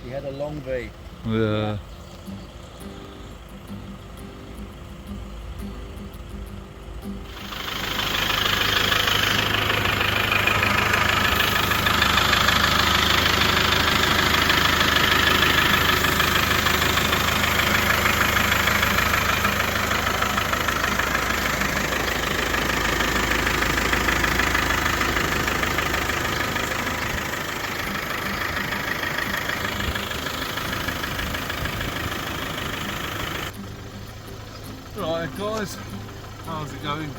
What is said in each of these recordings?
He had a long V. Yeah. Right guys, how's it going?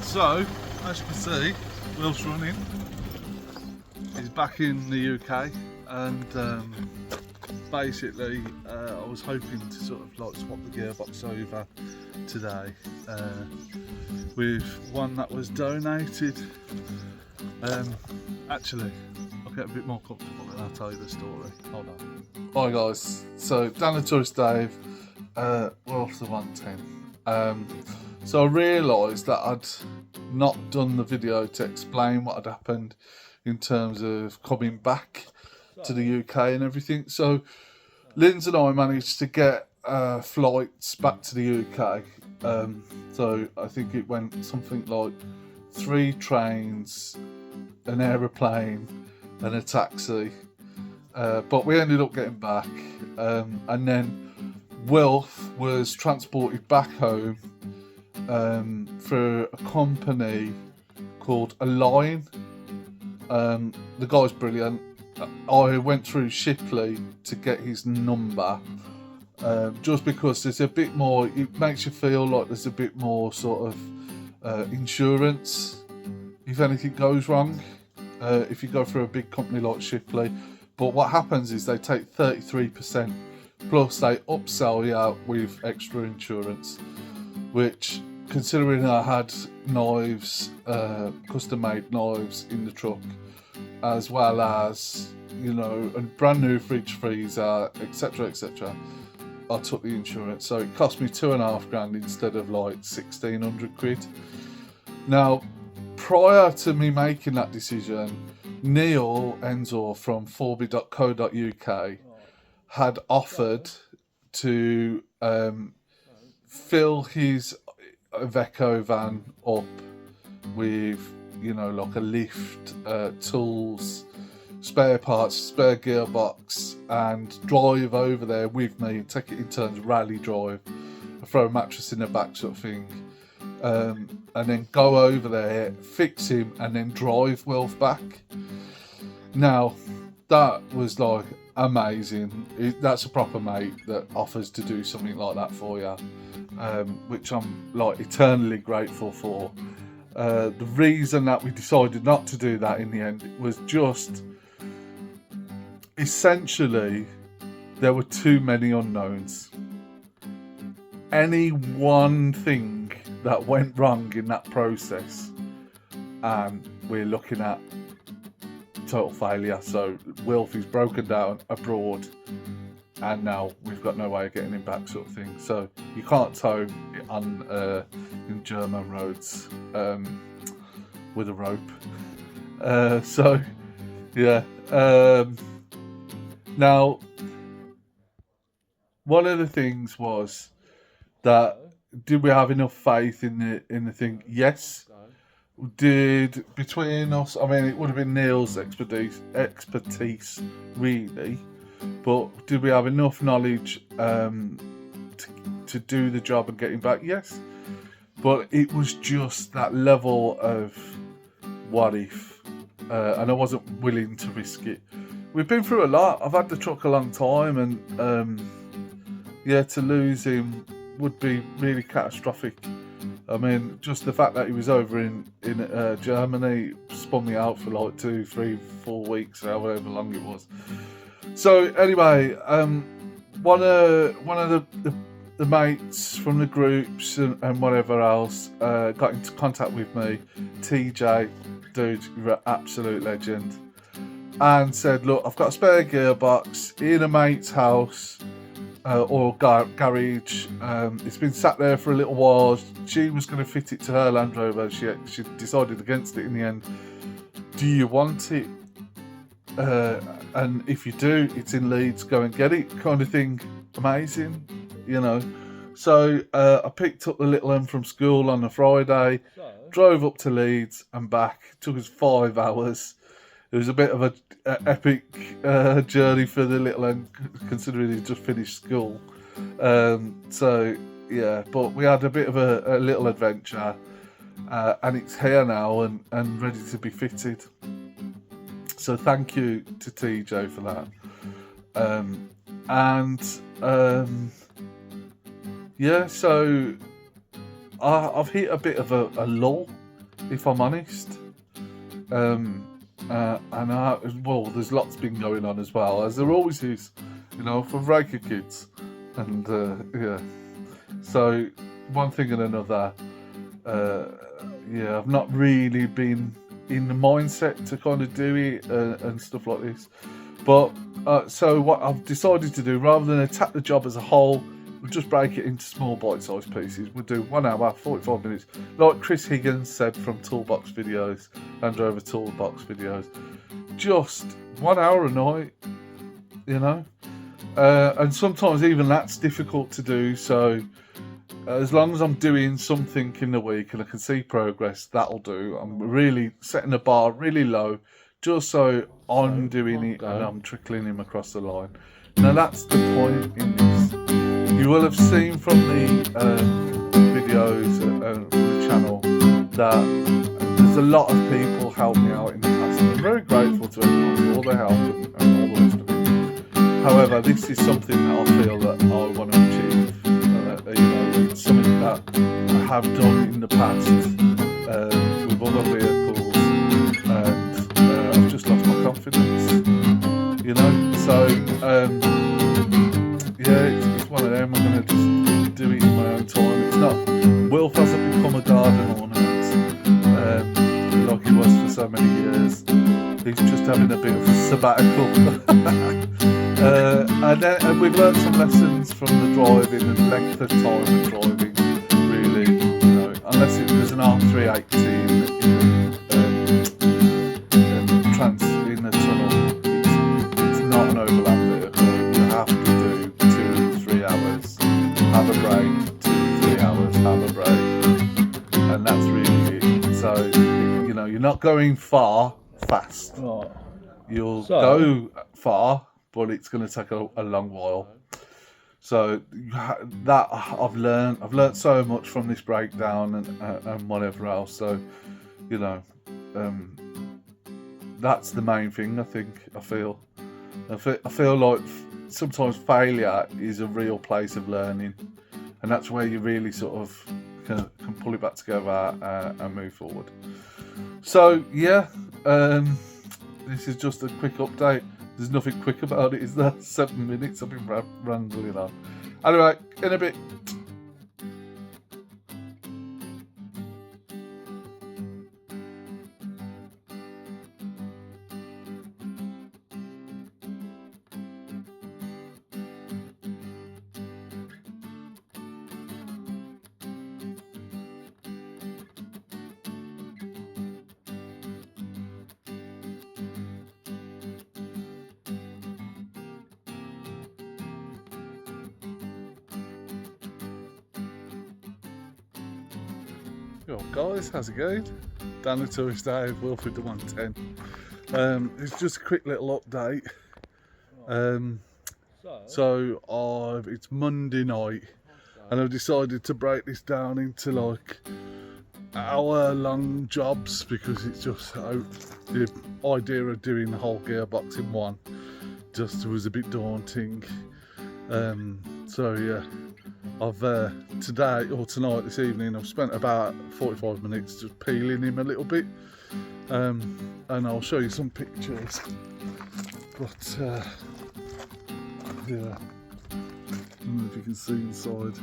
So, as you can see, Will's running. He's back in the UK and basically I was hoping to sort of like swap the gearbox over today with one that was donated. Actually, I'll get a bit more comfortable and I'll tell you the story. Hold on. Hi guys, so Dan and Tourist Dave, we're off the 110. So I realised that I'd not done the video to explain what had happened in terms of coming back to the UK and everything. So Linz and I managed to get flights back to the UK. So I think it went something like 3 trains, an aeroplane and a taxi. But we ended up getting back. And then Wilf was transported back home for a company called Align. The guy's brilliant. I went through Shipley to get his number just because there's a bit more, it makes you feel like there's a bit more sort of insurance if anything goes wrong, if you go through a big company like Shipley. But what happens is they take 33% plus they upsell you out with extra insurance, which, considering I had knives, custom made knives in the truck, as well as, you know, a brand new fridge freezer, etc, etc, I took the insurance. So it cost me £2,500 instead of like 1,600 quid. Now, prior to me making that decision, Neil Enzor from forby.co.uk had offered to fill his Iveco van up with, you know, like a lift, tools, spare parts, spare gearbox, and drive over there with me and take it in turns, rally drive, throw a mattress in the back sort of thing, and then go over there, fix him, and then drive Wilf back. Now, that was like amazing. That's a proper mate that offers to do something like that for you, which I'm like eternally grateful for. The reason that we decided not to do that in the end was just essentially there were too many unknowns. Any one thing that went wrong in that process and we're looking at total failure. So Wilf is broken down abroad and now we've got no way of getting him back, sort of thing. So you can't tow it on in German roads with a rope. So yeah. Now, one of the things was that did we have enough faith in the thing? Yes. Did between us, I mean, it would have been Neil's expertise really, but did we have enough knowledge to do the job and get him back? Yes. But it was just that level of what if, and I wasn't willing to risk it. We've been through a lot. I've had the truck a long time, and yeah, to lose him would be really catastrophic. I mean, just the fact that he was over in Germany spun me out for like 2, 3, 4 weeks, however long it was. So anyway, one of the mates from the groups and whatever else got into contact with me. TJ, dude, you're an absolute legend, and said, look, I've got a spare gearbox in a mate's house. Or garage. It's been sat there for a little while. She was going to fit it to her Land Rover. She decided against it in the end. Do you want it? and if you do, it's in Leeds, go and get it, kind of thing. Amazing, you know. So I picked up the little one from school on a Friday, drove up to Leeds and back. It took us 5 hours. It was a bit of a epic journey for the little one, considering he just finished school. So yeah, but we had a bit of a little adventure, and it's here now and ready to be fitted. So thank you to TJ for that. Yeah, so I've hit a bit of a lull, if I'm honest. Well, there's lots been going on as well, as there always is, you know, for Raker kids. And yeah, so one thing and another, yeah, I've not really been in the mindset to kind of do it and stuff like this. But so what I've decided to do, rather than attack the job as a whole, we'll just break it into small bite-sized pieces. We'll do 1 hour, 45 minutes, like Chris Higgins said from Toolbox Videos, Land Rover Toolbox Videos. Just 1 hour a night, you know. And sometimes even that's difficult to do. So as long as I'm doing something in the week and I can see progress, that'll do. I'm really setting the bar really low, just so I'm doing it and I'm trickling him across the line. Now that's the point in this. You will have seen from the videos on the channel that there's a lot of people help me out in the past. I'm very grateful to everyone for all their help and all the rest of it. However, this is something that I feel that I want to achieve. You know, it's something that I have done in the past with other vehicles, and I've just lost my confidence. You know, so yeah, it's one of them. I'm going to just do it in my own time. It's not. Wilf hasn't become a garden ornament like he was for so many years. He's just having a bit of a sabbatical. And we've learned some lessons from the driving and length of time of driving. Really, you know, unless there's an R380 in the tunnel, it's not an overland vehicle. You have to do 2 to 3 hours, have a break, 2 to 3 hours, have a break, and that's really it. So you know, you're not going far fast. Right. You'll go far, but it's going to take a long while. So that I've learned so much from this breakdown and whatever else. So you know, that's the main thing. I feel like sometimes failure is a real place of learning, and that's where you really sort of can pull it back together and move forward. So yeah, this is just a quick update. There's nothing quick about it, is there? 7 minutes I've been rambling on. Anyway, in a bit. Yo guys, how's it going? Dan the Tourist Dave, Wilfred the 110. It's just a quick little update. So it's Monday night, and I've decided to break this down into like hour-long jobs because it's just the idea of doing the whole gearbox in one just was a bit daunting. So yeah. I've today or tonight, this evening, I've spent about 45 minutes just peeling him a little bit, and I'll show you some pictures. But yeah, I don't know if you can see inside.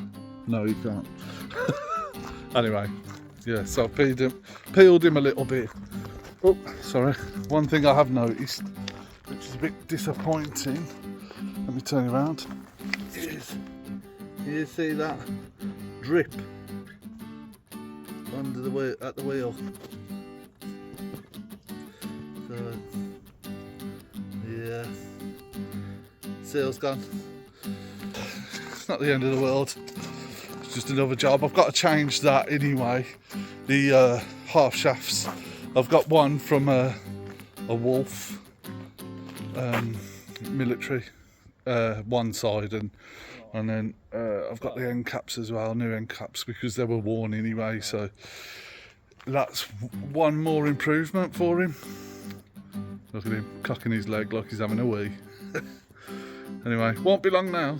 No, you can't. Anyway, yeah, so I peeled him a little bit. Oh, sorry. One thing I have noticed, which is a bit disappointing. Let me turn you around. You see that drip under the wheel, at the wheel. So steel's gone. It's not the end of the world. It's just another job. I've got to change that anyway. The half shafts. I've got one from a Wolf military, one side, and then I've got the end caps as well, new end caps, because they were worn anyway. So that's one more improvement for him. Look at him cocking his leg like he's having a wee. Anyway, won't be long now.